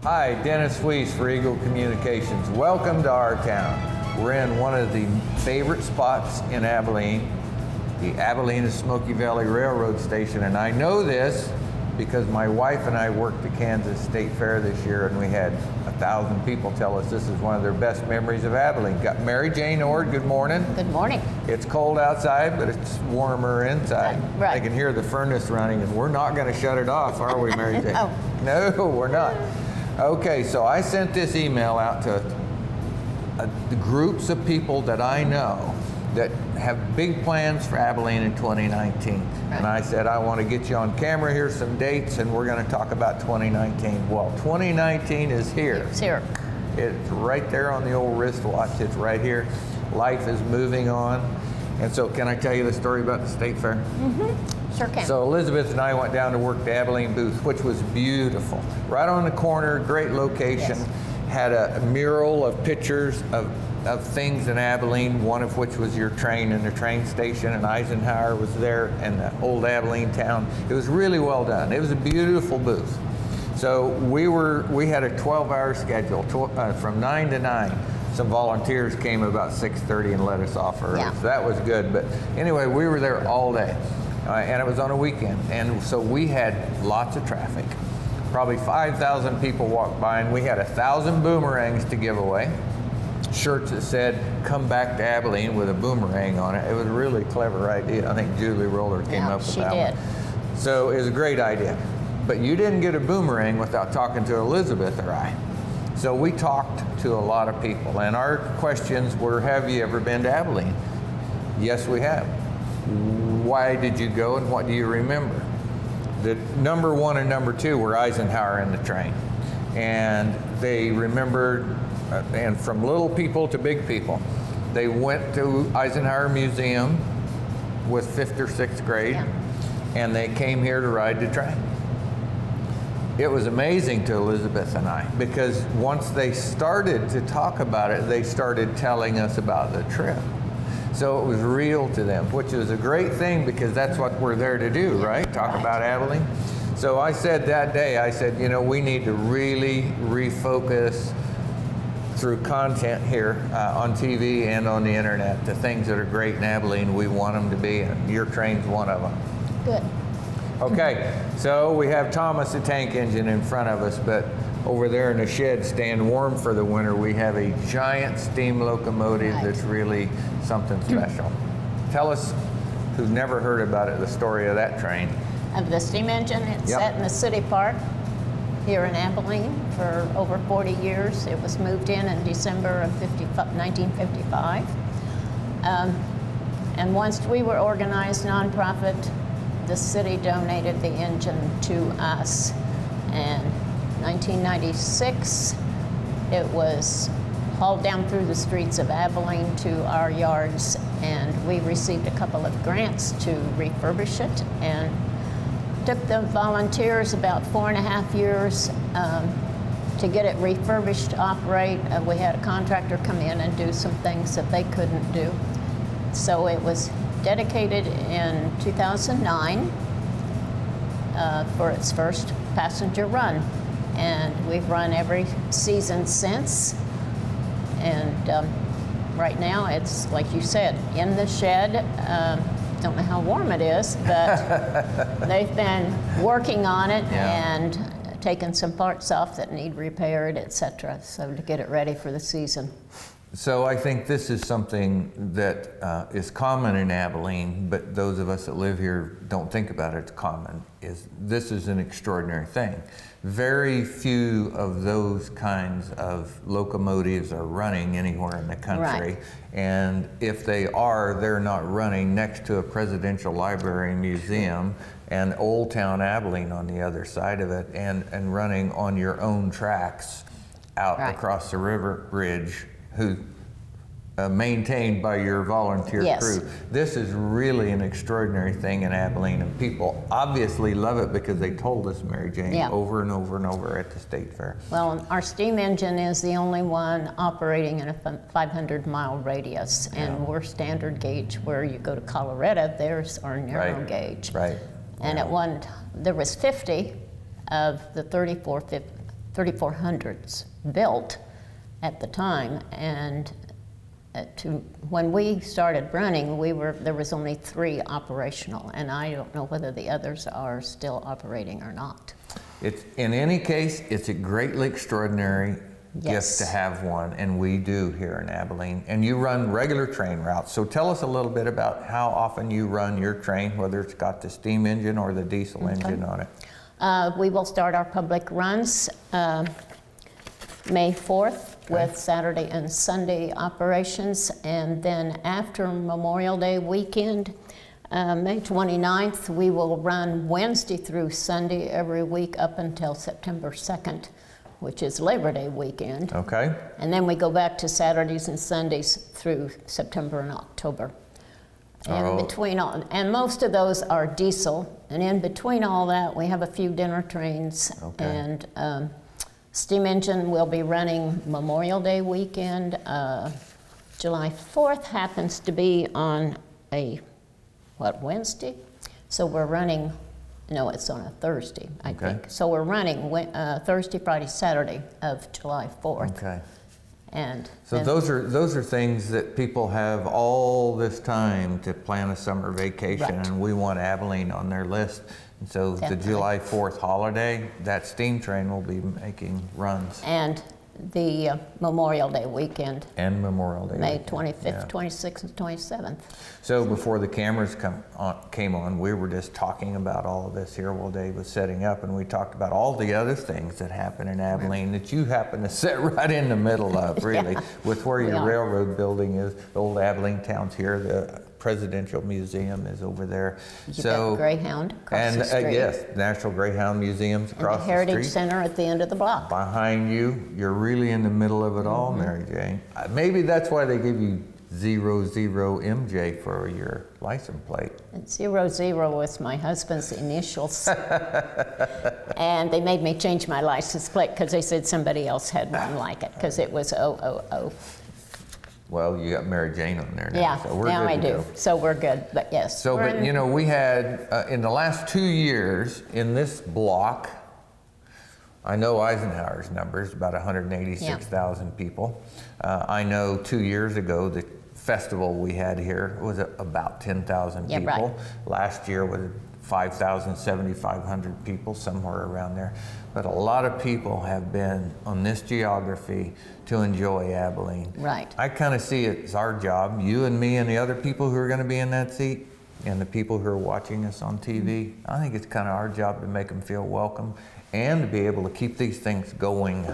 Hi, Dennis Weiss for Eagle Communications. Welcome to our town. We're in one of the favorite spots in Abilene, the Abilene Smoky Valley Railroad Station. And I know this because my wife and I worked the Kansas State Fair this year, and we had 1,000 people tell us this is one of their best memories of Abilene. Got Mary Jane Ord, good morning. Good morning. It's cold outside, but it's warmer inside. Right. I can hear the furnace running, and we're not going to shut it off, are we, Mary Jane? No, we're not. Okay, so I sent this email out to the groups of people that I know that have big plans for Abilene in 2019. Right. And I said, I want to get you on camera. Here's some dates, and we're going to talk about 2019. Well, 2019 is here. It's here. It's right there on the old wristwatch. It's right here. Life is moving on. And so can I tell you the story about the State Fair? Mm-hmm. Sure can. So Elizabeth and I went down to work the Abilene booth, which was beautiful. Right on the corner, great location. Yes. Had a mural of pictures of things in Abilene, one of which was your train and the train station, and Eisenhower was there, and the old Abilene town. It was really well done. It was a beautiful booth. So we had a 12-hour schedule from 9 to 9. Some volunteers came about 6:30 and let us off early, yeah. So that was good. But anyway, we were there all day, and it was on a weekend, and so we had lots of traffic. Probably 5,000 people walked by, and we had 1,000 boomerangs to give away. Shirts that said, "Come back to Abilene" with a boomerang on it. It was a really clever idea. I think Julie Roller came up with that one. So it was a great idea. But you didn't get a boomerang without talking to Elizabeth or I. So we talked to a lot of people, and our questions were, have you ever been to Abilene? Yes, we have. Why did you go, and what do you remember? The number one and number two were Eisenhower and the train. And they remembered, and from little people to big people, they went to Eisenhower Museum with 5th or 6th grade, yeah. And they came here to ride the train. It was amazing to Elizabeth and I, because once they started to talk about it, they started telling us about the trip. So it was real to them, which is a great thing, because that's what we're there to do, right? Talk about Abilene. So I said that day, I said, you know, we need to really refocus through content here on TV and on the internet, the things that are great in Abilene, we want them to be, and your train's one of them. Good. Okay, so we have Thomas the Tank Engine in front of us, but over there in the shed, staying warm for the winter, we have a giant steam locomotive that's really something special. Tell us, who's never heard about it, the story of that train. Of the steam engine, it's sat in the city park here in Abilene for over 40 years. It was moved in December of 1955. And once we were organized nonprofit, the city donated the engine to us. And 1996, it was hauled down through the streets of Abilene to our yards, and we received a couple of grants to refurbish it, and took the volunteers about 4.5 years to get it refurbished to operate. We had a contractor come in and do some things that they couldn't do. So it was dedicated in 2009 for its first passenger run. And we've run every season since. And right now it's, like you said, in the shed. Don't know how warm it is, but they've been working on it, yeah. And taking some parts off that need repaired, etc. So to get it ready for the season. So I think this is something that is common in Abilene, but those of us that live here don't think about it as common. This is an extraordinary thing. Very few of those kinds of locomotives are running anywhere in the country. Right. And if they are, they're not running next to a presidential library and museum and Old Town Abilene on the other side of it, and running on your own tracks out across the river bridge, maintained by your volunteer crew. This is really an extraordinary thing in Abilene, and people obviously love it because they told us, Mary Jane, over and over and over at the State Fair. Well, our steam engine is the only one operating in a 500-mile radius, and we're standard gauge. Where you go to Colorado, there's our narrow gauge. Right. And at one, there was 50 of the 34 3,400s built at the time, and when we started running, there was only 3 operational, and I don't know whether the others are still operating or not. In any case, it's a greatly extraordinary gift to have one, and we do here in Abilene. And you run regular train routes, so tell us a little bit about how often you run your train, whether it's got the steam engine or the diesel engine on it. We will start our public runs May 4th with Saturday and Sunday operations, and then after Memorial Day weekend, May 29th, we will run Wednesday through Sunday every week up until September 2nd, which is Labor Day weekend. Okay. And then we go back to Saturdays and Sundays through September and October. And between all, and most of those are diesel, and in between all that, we have a few dinner trains, and steam engine will be running Memorial Day weekend. July 4th happens to be on a, Wednesday? So we're running, no, it's on a Thursday, I think. So we're running Thursday, Friday, Saturday of July 4th. Okay. And so those are things that people have all this time to plan a summer vacation, and we want Abilene on their list. And so the July 4th holiday, that steam train will be making runs. And the Memorial Day weekend. And Memorial Day. May 25th, 26th, and 27th. So before the cameras came on, we were just talking about all of this here while Dave was setting up, and we talked about all the other things that happen in Abilene that you happen to sit right in the middle of, really, with where your railroad building is. The old Abilene Town's here. The Presidential Museum is over there. You got Greyhound across the street. Yes, National Greyhound Museum's across the street. And the Heritage Center at the end of the block. Behind you, you're really in the middle of it all, Mary Jane. Maybe that's why they give you 00MJ for your license plate. And 00 was my husband's initials. And they made me change my license plate because they said somebody else had one like it, because it was 000. Well, you got Mary Jane on there now. Yeah, so we're now good I do. Go. So we're good, but yes. So, but you know, we had, in the last 2 years, in this block, I know Eisenhower's numbers, about 186,000 people. I know 2 years ago, the festival we had here was about 10,000 people. Right. Last year was 5,000, 7,500 people, somewhere around there. But a lot of people have been on this geography to enjoy Abilene. Right. I kind of see it as our job, you and me and the other people who are going to be in that seat, and the people who are watching us on TV. I think it's kind of our job to make them feel welcome and to be able to keep these things going.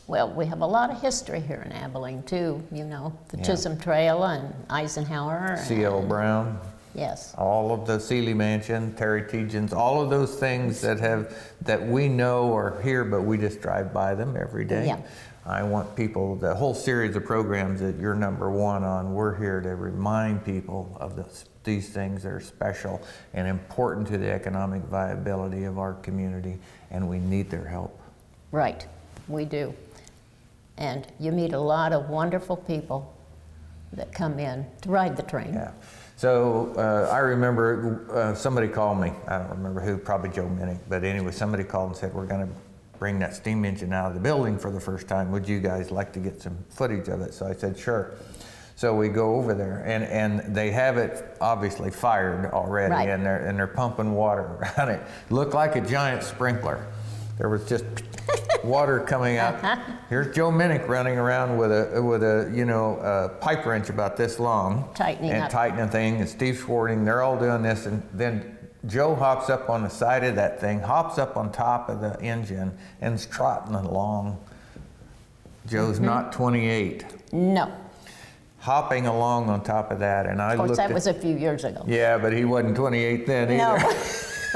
Well, we have a lot of history here in Abilene too, you know, the Chisholm Trail and Eisenhower. C.L. Brown. Yes. All of the Seeley Mansion, Terry Tejan's, all of those things that we know are here, but we just drive by them every day. Yeah. I want people, the whole series of programs that you're #1 on, we're here to remind people of these things that are special and important to the economic viability of our community, and we need their help. Right, we do. And you meet a lot of wonderful people that come in to ride the train. Yeah. So I remember somebody called me, I don't remember who, probably Joe Minnick, but anyway, somebody called and said, we're going to bring that steam engine out of the building for the first time. Would you guys like to get some footage of it? So I said, sure. So we go over there, and they have it obviously fired already, right. and they're pumping water around it. Looked like a giant sprinkler. There was just water coming out. Here's Joe Minnick running around with a you know, a pipe wrench about this long, tightening thing, and Steve Schwarting. They're all doing this, and then Joe hops up on the side of that thing, hops up on top of the engine, and is trotting along. Joe's not 28. No. Hopping along on top of that, and I looked. Of course, that was a few years ago. Yeah, but he wasn't 28 then either.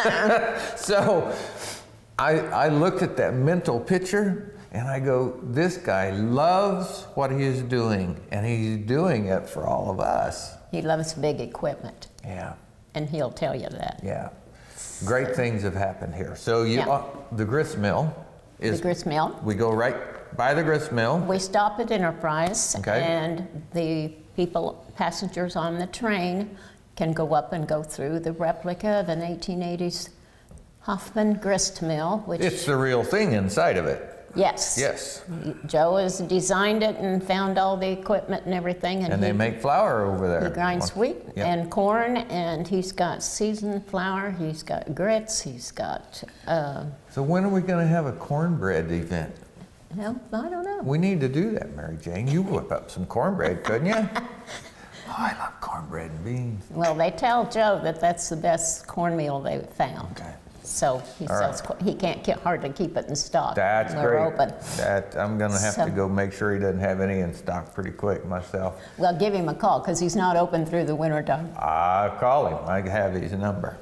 No. So I looked at that mental picture, and I go, this guy loves what he is doing, and he's doing it for all of us. He loves big equipment. Yeah. And he'll tell you that. Yeah. Great things have happened here. So you, the grist mill is... The grist mill. We go right by the grist mill. We stop at Enterprise, okay. And the passengers on the train can go up and go through the replica of the 1880s Hoffman grist mill, which... It's the real thing inside of it. Yes. Yes. Joe has designed it and found all the equipment and everything. And they make flour over there. He grinds wheat Yep. and corn, and he's got seasoned flour, he's got grits, he's got, So when are we going to have a cornbread event? well, I don't know. We need to do that, Mary Jane. You whip up some cornbread, couldn't you? Oh, I love cornbread and beans. Well, they tell Joe that that's the best cornmeal they've found. Okay. So he says he can't hardly keep it in stock. That's when we're great. open. I'm going to have So- to go make sure he doesn't have any in stock pretty quick myself. Well, give him a call because he's not open through the winter time. I'll call him. I have his number.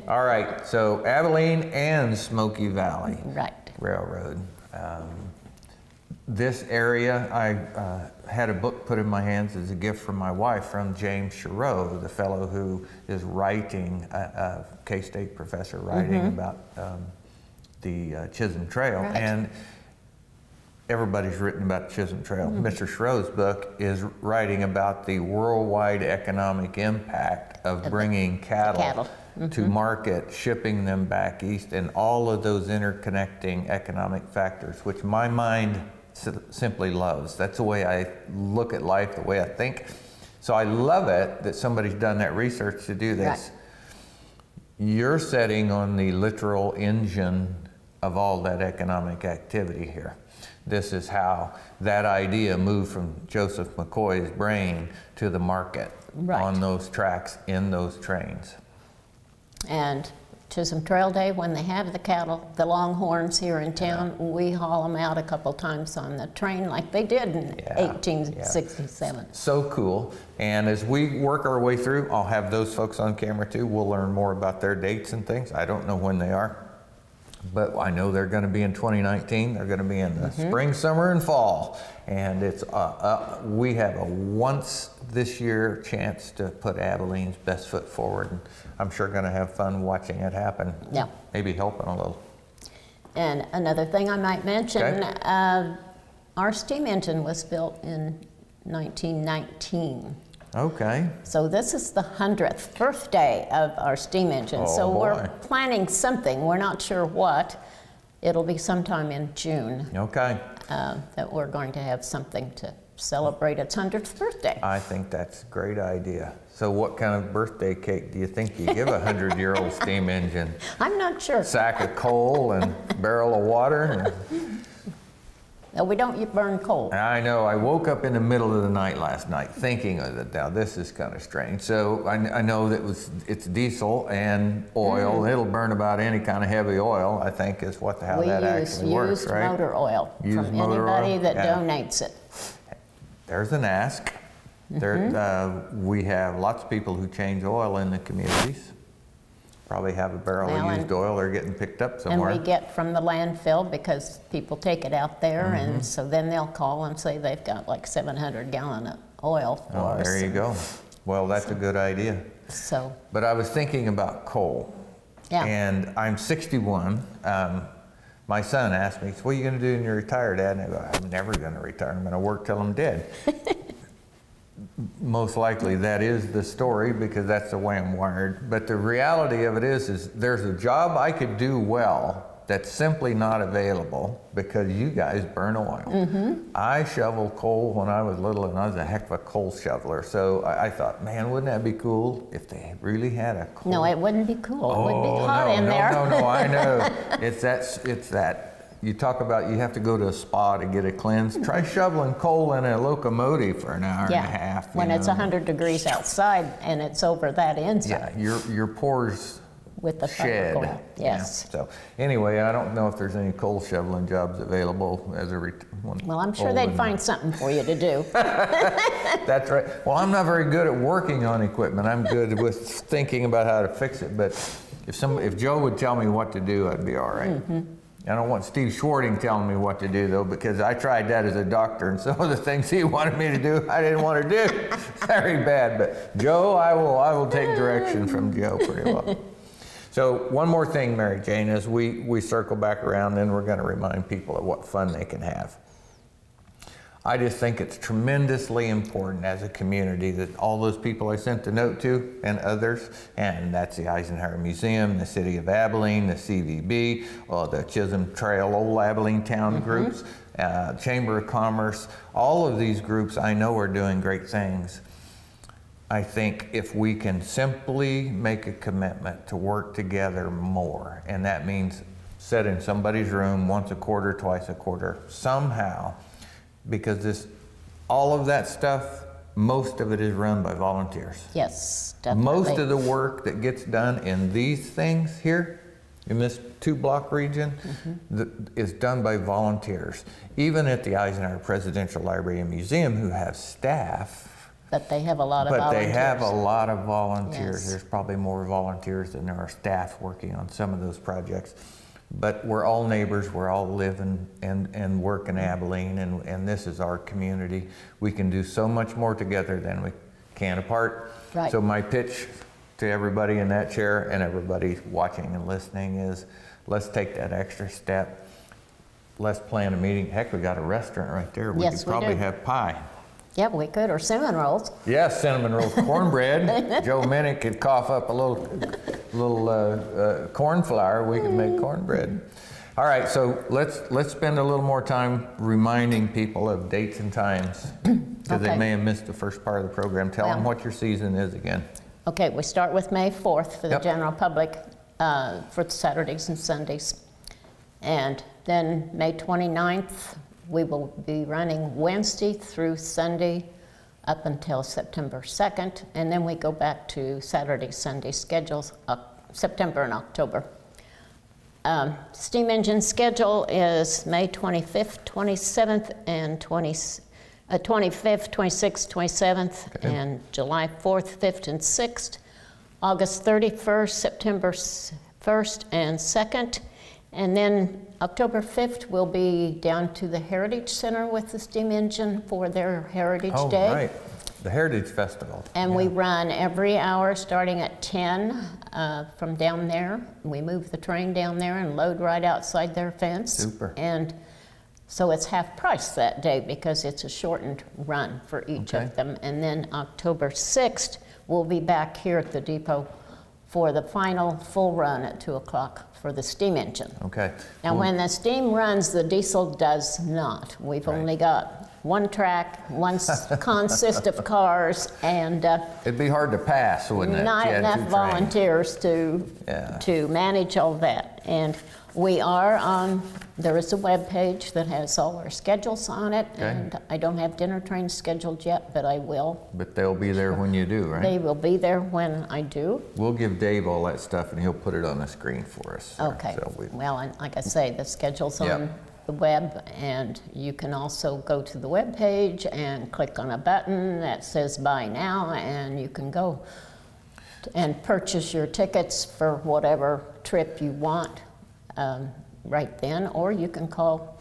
All right. So Abilene and Smoky Valley Right. Railroad. This area, I had a book put in my hands as a gift from my wife from James Chereau, the fellow who is writing, a K-State professor writing about the Chisholm Trail. Right. And everybody's written about the Chisholm Trail. Mr. Chereau's book is writing about the worldwide economic impact of bringing cattle to market, shipping them back east, and all of those interconnecting economic factors, which my mind simply loves. That's the way I look at life, the way I think. So I love it that somebody's done that research to do this. Right. You're setting on the literal engine of all that economic activity here. This is how that idea moved from Joseph McCoy's brain to the market on those tracks, in those trains. And Chisholm Trail Day, when they have the cattle, the longhorns here in town, we haul them out a couple times on the train like they did in 1867. So cool. And as we work our way through, I'll have those folks on camera too. We'll learn more about their dates and things. I don't know when they are, but I know they're going to be in 2019. They're going to be in the spring, summer, and fall. And it's we have a once this year chance to put Abilene's best foot forward. And I'm sure going to have fun watching it happen. Yeah. Maybe helping a little. And another thing I might mention, our steam engine was built in 1919. Okay. So this is the 100th birthday of our steam engine. So we're planning something. We're not sure what. It'll be sometime in June. Okay. That we're going to have something to celebrate its 100th birthday. I think that's a great idea. So what kind of birthday cake do you think you give a 100-year-old steam engine? I'm not sure. Sack of coal and barrel of water? No, we don't burn coal. I know. I woke up in the middle of the night last night thinking of it. Now, this is kind of strange. So I know that it's diesel and oil. It'll burn about any kind of heavy oil, I think, is how that actually works, used right? motor oil Used from motor anybody oil? that donates it. There's an ask. We have lots of people who change oil in the communities. Probably have a barrel of used oil they're getting picked up somewhere. And we get from the landfill because people take it out there, and so then they'll call and say they've got like 700 gallon of oil for us. There you go. Well, that's a good idea. So. But I was thinking about coal. Yeah. And I'm 61. My son asked me, so what are you going to do when you retire, Dad? And I go, I'm never going to retire. I'm going to work till I'm dead. Most likely that is the story because that's the way I'm wired. But the reality of it is there's a job I could do well that's simply not available because you guys burn oil. I shoveled coal when I was little, and I was a heck of a coal shoveler. So I thought, man, wouldn't that be cool if they really had a coal? No, it wouldn't be cool. It would be hot in there. No, I know. It's that. You talk about you have to go to a spa to get it cleansed. Try shoveling coal in a locomotive for an hour and a half. When it's 100 degrees outside and it's over that inside. Yeah, your pores with the shed. Coil. Yes. Yeah. So anyway, I don't know if there's any coal shoveling jobs available as a well, I'm sure they'd find something for you to do. That's right. Well, I'm not very good at working on equipment. I'm good with thinking about how to fix it. But if Joe would tell me what to do, I'd be all right. I don't want Steve Schwarting telling me what to do, though, because I tried that as a doctor, and some of the things he wanted me to do, I didn't want to do. Very bad. But Joe, I will take direction from Joe pretty well. So one more thing, Mary Jane, as we circle back around, then we're going to remind people of what fun they can have. I just think it's tremendously important as a community that all those people I sent the note to and others, and that's the Eisenhower Museum, the City of Abilene, the CVB, the Chisholm Trail, Old Abilene Town groups, Chamber of Commerce, all of these groups I know are doing great things. I think if we can simply make a commitment to work together more, and that means sit in somebody's room once a quarter, twice a quarter, somehow, because all of that stuff, most of it is run by volunteers. Yes, definitely. Most of the work that gets done in these things here, in this 2-block region, is done by volunteers. Even at the Eisenhower Presidential Library and Museum, who have staff. But they have a lot of volunteers. But they have a lot of volunteers. Yes. There's probably more volunteers than there are staff working on some of those projects. But we're all neighbors, we're all living and work in Abilene, and this is our community. We can do so much more together than we can apart. Right. So my pitch to everybody in that chair and everybody watching and listening is, let's take that extra step. Let's plan a meeting. Heck, we got a restaurant right there. We Yes, could probably do. have pie. Yeah, we could, or cinnamon rolls. Yes, cinnamon rolls, cornbread. Joe Minnick could cough up a little corn flour. We could make cornbread. All right, so let's spend a little more time reminding people of dates and times, because they may have missed the first part of the program. Tell them what your season is again. Okay, we start with May 4th for the general public, for Saturdays and Sundays. And then May 29th, we will be running Wednesday through Sunday up until September 2nd, and then we go back to Saturday, Sunday schedules, September and October. Steam engine schedule is May 25th, 27th, and 25th, 26th, 27th, and July 4th, 5th, and 6th. August 31st, September 1st and 2nd. And then October 5th, we'll be down to the Heritage Center with the steam engine for their Heritage Day. Oh, right. The Heritage Festival. And we run every hour starting at 10 from down there. We move the train down there and load right outside their fence. Super. And so it's half price that day because it's a shortened run for each of them. And then October 6th, we'll be back here at the depot for the final full run at 2 o'clock for the steam engine. Okay. Now, when the steam runs, the diesel does not. We've only got one track, one consist of cars, and it'd be hard to pass, wouldn't it? Not enough volunteers to manage all that. And we are on, there is a web page that has all our schedules on it, and I don't have dinner trains scheduled yet, but I will. But they'll be there when you do, right? They will be there when I do. We'll give Dave all that stuff and he'll put it on the screen for us. Okay. So well, and like I say, the schedule's on the web, and you can also go to the web page and click on a button that says buy now, and you can go and purchase your tickets for whatever trip you want right then, or you can call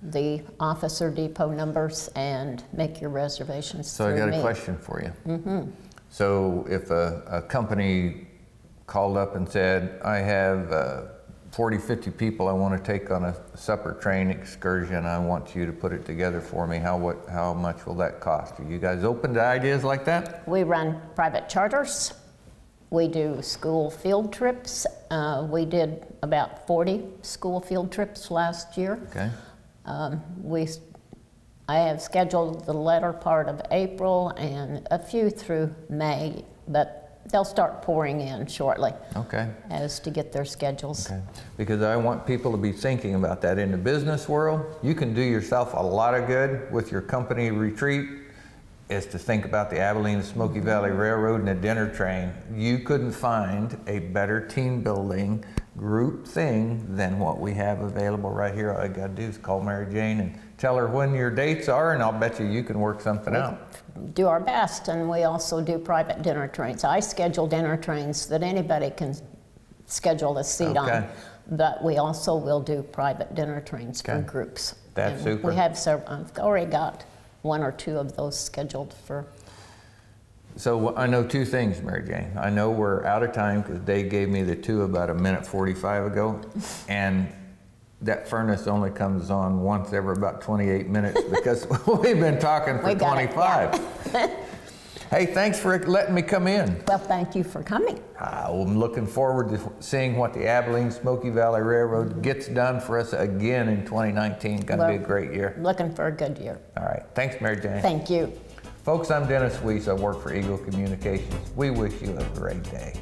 the office or depot numbers and make your reservations So I got a question for you. So if a company called up and said, I have 40, 50 people I want to take on a supper train excursion, I want you to put it together for me, how much will that cost? Are you guys open to ideas like that? We run private charters. We do school field trips. We did about 40 school field trips last year. Okay. I have scheduled the latter part of April and a few through May, but they'll start pouring in shortly. Okay. As to get their schedules. Okay. Because I want people to be thinking about that. In the business world, you can do yourself a lot of good with your company retreat, is to think about the Abilene and Smoky Valley Railroad and a dinner train. You couldn't find a better team building group thing than what we have available right here. All you gotta do is call Mary Jane and tell her when your dates are, and I'll bet you can work something out. Do our best, and we also do private dinner trains. I schedule dinner trains that anybody can schedule a seat on, but we also will do private dinner trains for groups. That's super. We have several. I've already got 1 or 2 of those scheduled for. So I know 2 things, Mary Jane. I know we're out of time because Dave gave me the 2 about 1:45 ago, and that furnace only comes on once every about 28 minutes because we've been talking for 25. Hey, thanks for letting me come in. Well, thank you for coming. I'm looking forward to seeing what the Abilene Smoky Valley Railroad gets done for us again in 2019. Going to be a great year. Looking for a good year. All right. Thanks, Mary Jane. Thank you. Folks, I'm Dennis Weiss. I work for Eagle Communications. We wish you a great day.